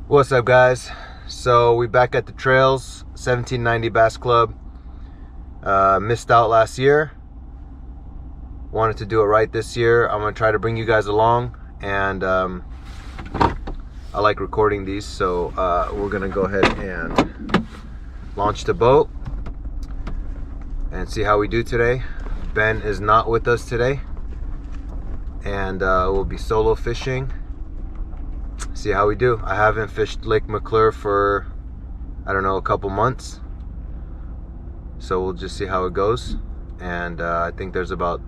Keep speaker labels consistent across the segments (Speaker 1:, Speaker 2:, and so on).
Speaker 1: What's up, guys? So we back at the trails, 1790 Bassclub. Missed out last year. Wanted to do it right this year. I'm gonna try to bring you guys along, and I like recording these, so we're gonna go ahead and launch the boat and see how we do today. Ben is not with us today, and we'll be solo fishing. See how we do. I haven't fished Lake McClure for, I don't know, a couple months, so we'll just see how it goes. And I think there's about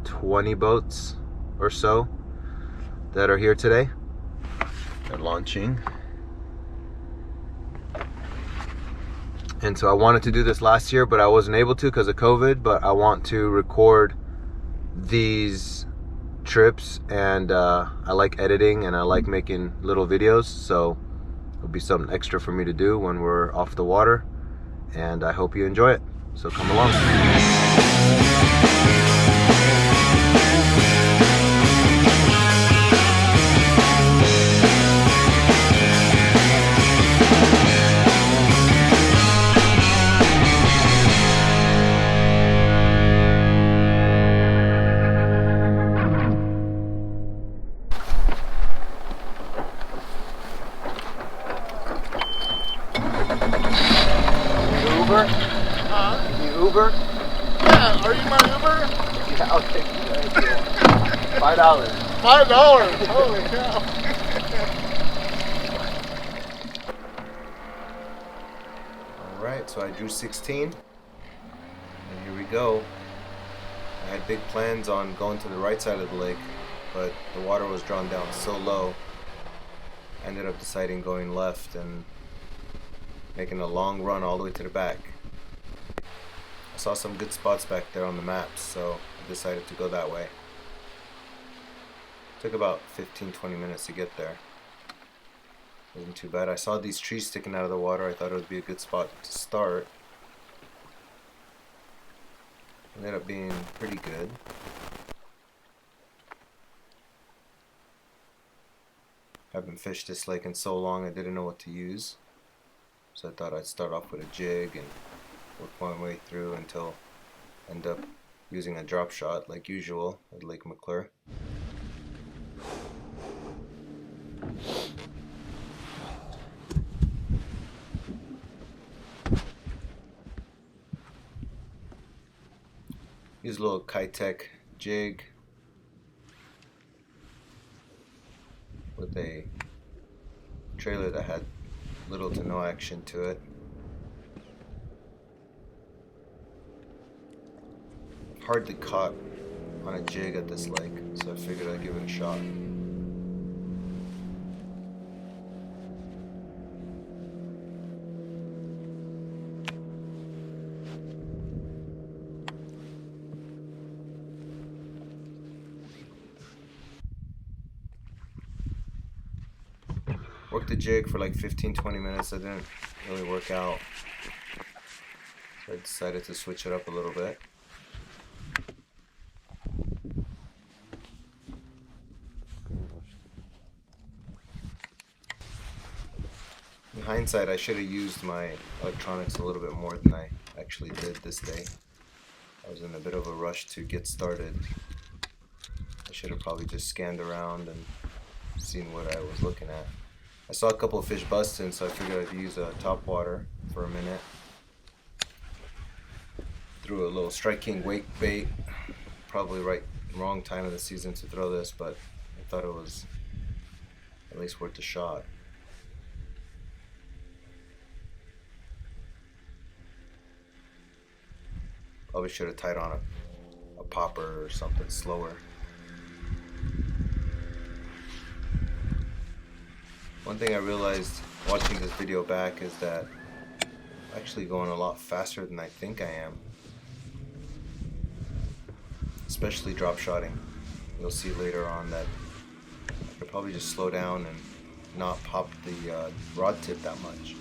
Speaker 1: 20 boats or so that are here today. They're launching, and so I wanted to do this last year, but I wasn't able to because of COVID. But I want to record these trips, and I like editing and I like making little videos, so it'll be something extra for me to do when we're off the water, and I hope you enjoy it, so come along. Uber?
Speaker 2: Huh?
Speaker 1: Can you Uber?
Speaker 2: Yeah, are you my Uber?
Speaker 1: Yeah, I'll take you. $5.
Speaker 2: $5? Holy cow.
Speaker 1: Alright, so I drew 16. And here we go. I had big plans on going to the right side of the lake, but the water was drawn down so low. I ended up deciding going left and making a long run all the way to the back. I saw some good spots back there on the maps, so I decided to go that way. Took about 15-20 minutes to get there. Wasn't too bad. I saw these trees sticking out of the water. I thought it would be a good spot to start. Ended up being pretty good. Haven't fished this lake in so long, I didn't know what to use. So I thought I'd start off with a jig and work my way through until I end up using a drop shot like usual at Lake McClure. Use a little Kitech jig with a trailer that had little to no action to it. Hardly caught on a jig at this lake, so I figured I'd give it a shot. Worked the jig for like 15-20 minutes. That didn't really work out, so I decided to switch it up a little bit. In hindsight, I should have used my electronics a little bit more than I actually did this day. I was in a bit of a rush to get started. I should have probably just scanned around and seen what I was looking at. I saw a couple of fish busting, so I figured I'd use a top water for a minute. Threw a little Strike King wake bait. Probably wrong time of the season to throw this, but I thought it was at least worth a shot. Probably should have tied on a popper or something slower. One thing I realized watching this video back is that I'm actually going a lot faster than I think I am. Especially drop shotting. You'll see later on that I could probably just slow down and not pop the rod tip that much.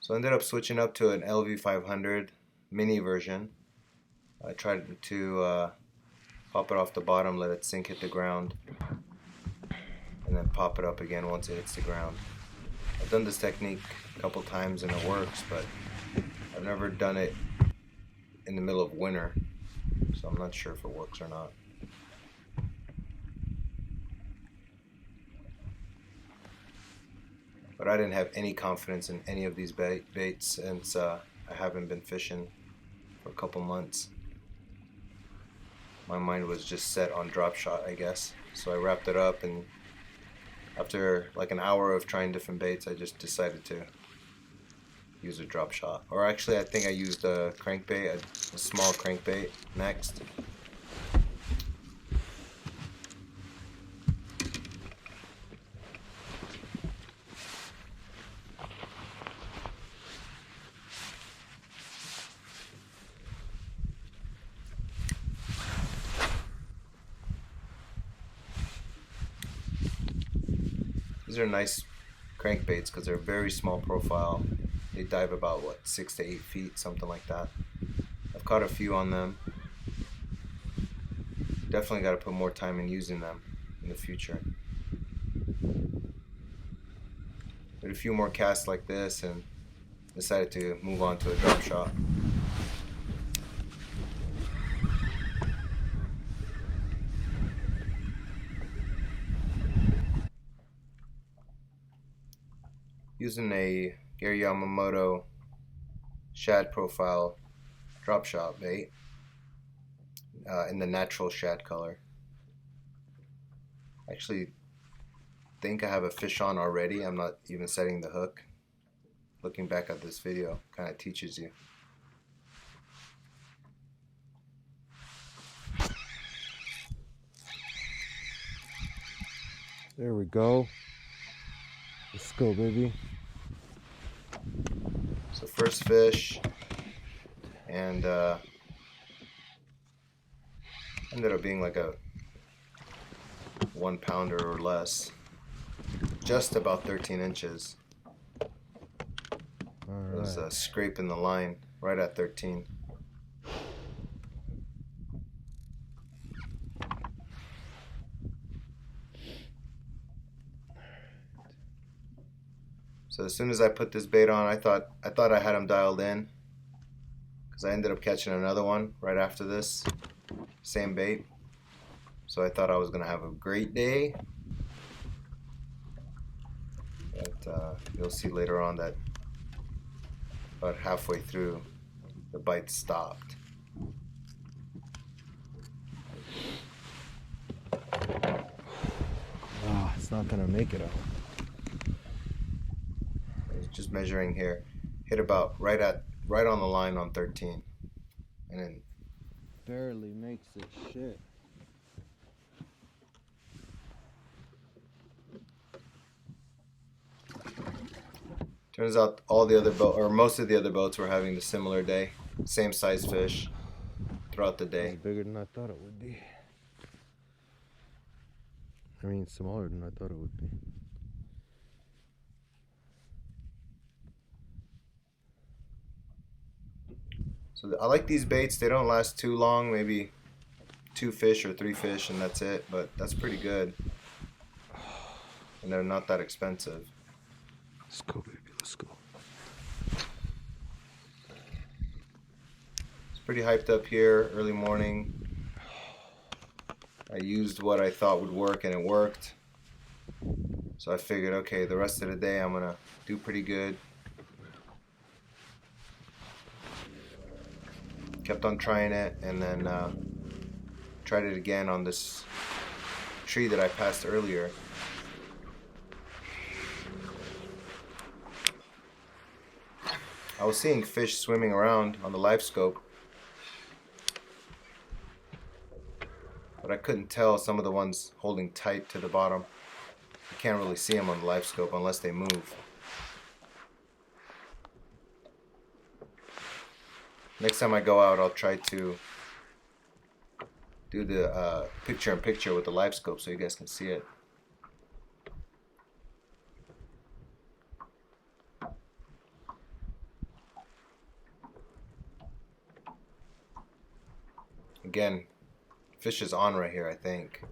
Speaker 1: So I ended up switching up to an LV500 mini version. I tried to pop it off the bottom, let it sink, hit the ground, and then pop it up again once it hits the ground. I've done this technique a couple times and it works, but I've never done it in the middle of winter, so I'm not sure if it works or not. But I didn't have any confidence in any of these baits since I haven't been fishing for a couple months. My mind was just set on drop shot, I guess. So I wrapped it up, and after like an hour of trying different baits, I just decided to use a drop shot. Or actually, I think I used a crankbait, a small crankbait next. These are nice crankbaits because they're very small profile. They dive about, what, 6 to 8 feet, something like that. I've caught a few on them. Definitely got to put more time in using them in the future. Did a few more casts like this and decided to move on to a drop shot. Using a Gary Yamamoto shad profile drop shot bait in the natural shad color. Actually think I have a fish on already. I'm not even setting the hook. Looking back at this video kind of teaches you.
Speaker 3: There we go. Let's go, baby.
Speaker 1: So first fish, and ended up being like a 1 pounder or less, just about 13 inches.
Speaker 3: All
Speaker 1: It was
Speaker 3: right.
Speaker 1: scraping the line right at 13. So as soon as I put this bait on, I thought I had him dialed in, because I ended up catching another one right after this, same bait. So I thought I was gonna have a great day, but you'll see later on that about halfway through, the bite stopped.
Speaker 3: Ah, it's not gonna make it out.
Speaker 1: Just measuring here, hit about right on the line on 13, and then
Speaker 3: Barely makes it. Shit.
Speaker 1: turns out all the other boat, or most of the other boats, were having a similar day, same size fish throughout the day.
Speaker 3: It's bigger than I thought it would be. I mean, smaller than I thought it would be.
Speaker 1: So I like these baits. They don't last too long, maybe 2 fish or 3 fish, and that's it. But that's pretty good, and they're not that expensive.
Speaker 3: Let's go, baby. Let's go.
Speaker 1: It's pretty hyped up here, early morning. I used what I thought would work, and it worked. So I figured, okay, the rest of the day I'm gonna do pretty good. Kept on trying it, and then tried it again on this tree that I passed earlier. I was seeing fish swimming around on the live scope, but I couldn't tell some of the ones holding tight to the bottom. You can't really see them on the live scope unless they move. Next time I go out, I'll try to do the picture-in-picture with the live scope so you guys can see it. Again, fish is on right here, I think.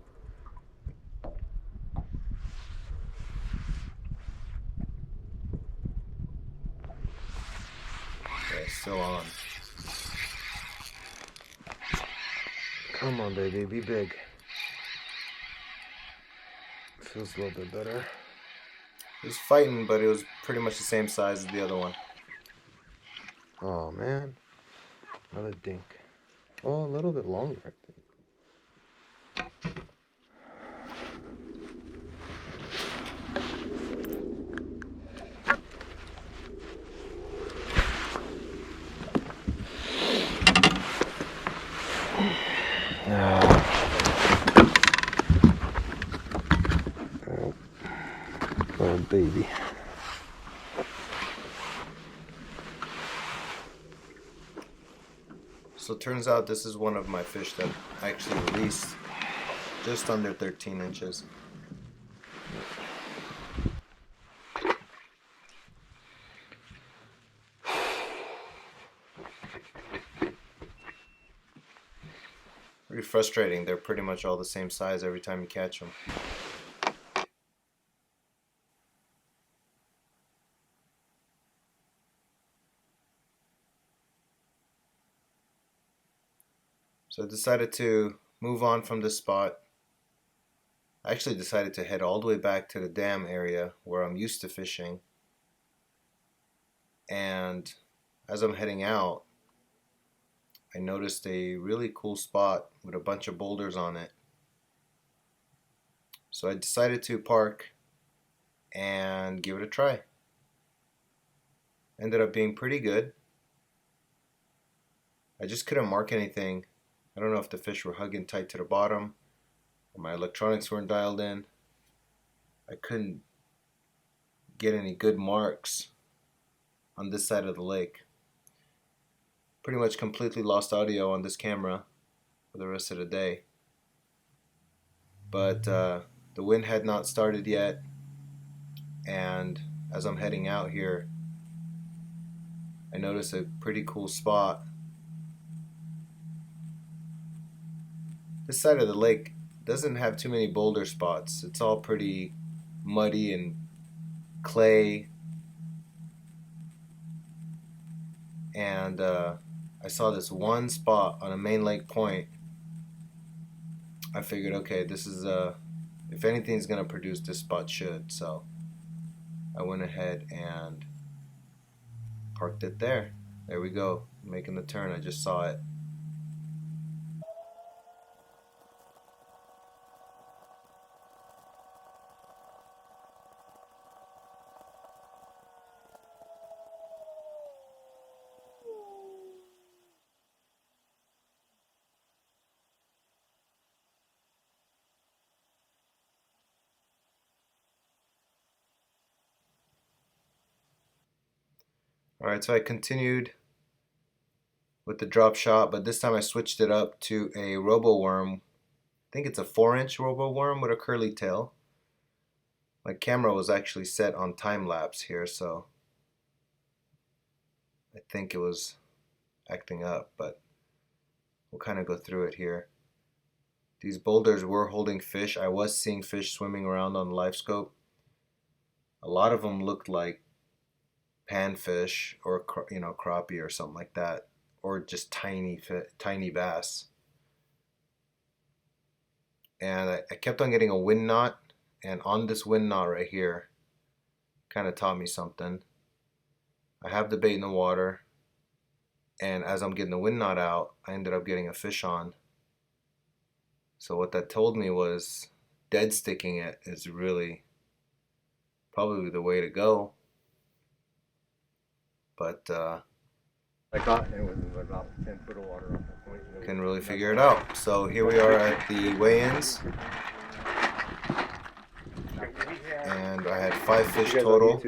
Speaker 1: Okay, still on.
Speaker 3: Come on, baby, be big. Feels a little bit better.
Speaker 1: It was fighting, but it was pretty much the same size as the other one.
Speaker 3: Oh man, another dink. Oh, a little bit longer, I think. Oh, baby.
Speaker 1: So it turns out this is one of my fish that I actually released just under 13 inches. Pretty frustrating. They're pretty much all the same size every time you catch them. So I decided to move on from this spot. I actually decided to head all the way back to the dam area where I'm used to fishing. And as I'm heading out, I noticed a really cool spot with a bunch of boulders on it. So I decided to park and give it a try. Ended up being pretty good. I just couldn't mark anything. I don't know if the fish were hugging tight to the bottom or my electronics weren't dialed in. I couldn't get any good marks on this side of the lake. Pretty much completely lost audio on this camera for the rest of the day. But the wind had not started yet, and as I'm heading out here, I noticed a pretty cool spot. This side of the lake doesn't have too many boulder spots. It's all pretty muddy and clay. And I saw this one spot on a main lake point. I figured, okay, this is if anything's gonna produce, this spot should. So I went ahead and parked it there. There we go, making the turn. I just saw it. Alright, so I continued with the drop shot, but this time I switched it up to a robo worm. I think it's a 4-inch robo worm with a curly tail. My camera was actually set on time lapse here, so I think it was acting up, but we'll kind of go through it here. These boulders were holding fish. I was seeing fish swimming around on the live scope. A lot of them looked like panfish or crappie or something like that, or just tiny bass. And I kept on getting a wind knot, and on this wind knot right here kind of taught me something. I have the bait in the water, and as I'm getting the wind knot out, I ended up getting a fish on. So what that told me was dead sticking it is really probably the way to go. But
Speaker 3: I got it was about 10 foot of water off that point.
Speaker 1: Couldn't really figure it out. So here we are at the weigh-ins, and I had 5 fish total.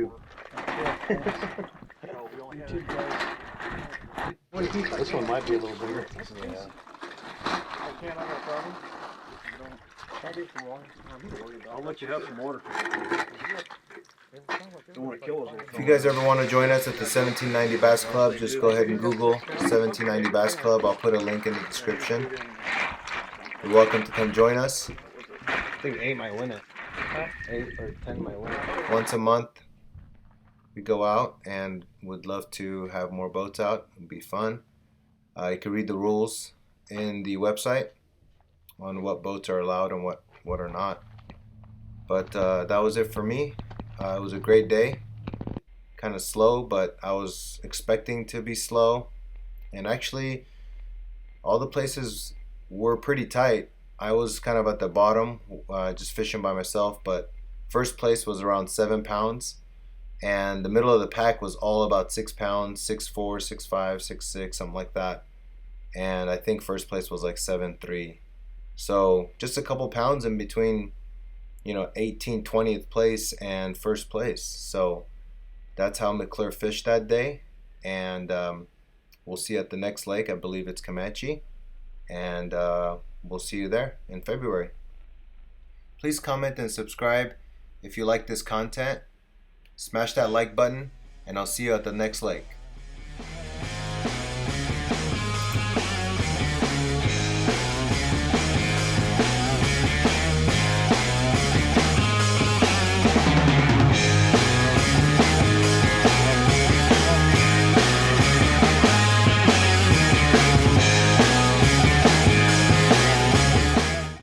Speaker 3: This one might be a little bigger. Yeah.
Speaker 2: I'll let you have some water.
Speaker 1: If you guys ever want to join us at the 1790 Bass Club, just go ahead and Google 1790 Bass Club. I'll put a link in the description. You're welcome to come join us.
Speaker 3: I think 8 might win it. 8 or 10 might win it.
Speaker 1: Once a month, we go out and would love to have more boats out. It'd be fun. You can read the rules in the website on what boats are allowed and what are not. But that was it for me. It was a great day. Kind of slow, but I was expecting to be slow. And actually, all the places were pretty tight. I was kind of at the bottom, just fishing by myself. But first place was around 7 pounds. And the middle of the pack was all about 6 pounds, 6'4", 6'5", 6'6", something like that. And I think first place was like 7'3". So just a couple pounds in between, 18th, 20th place and first place. So that's how McClure fished that day. And we'll see you at the next lake. I believe it's Comanche. And we'll see you there in February. Please comment and subscribe if you like this content. Smash that like button, and I'll see you at the next lake.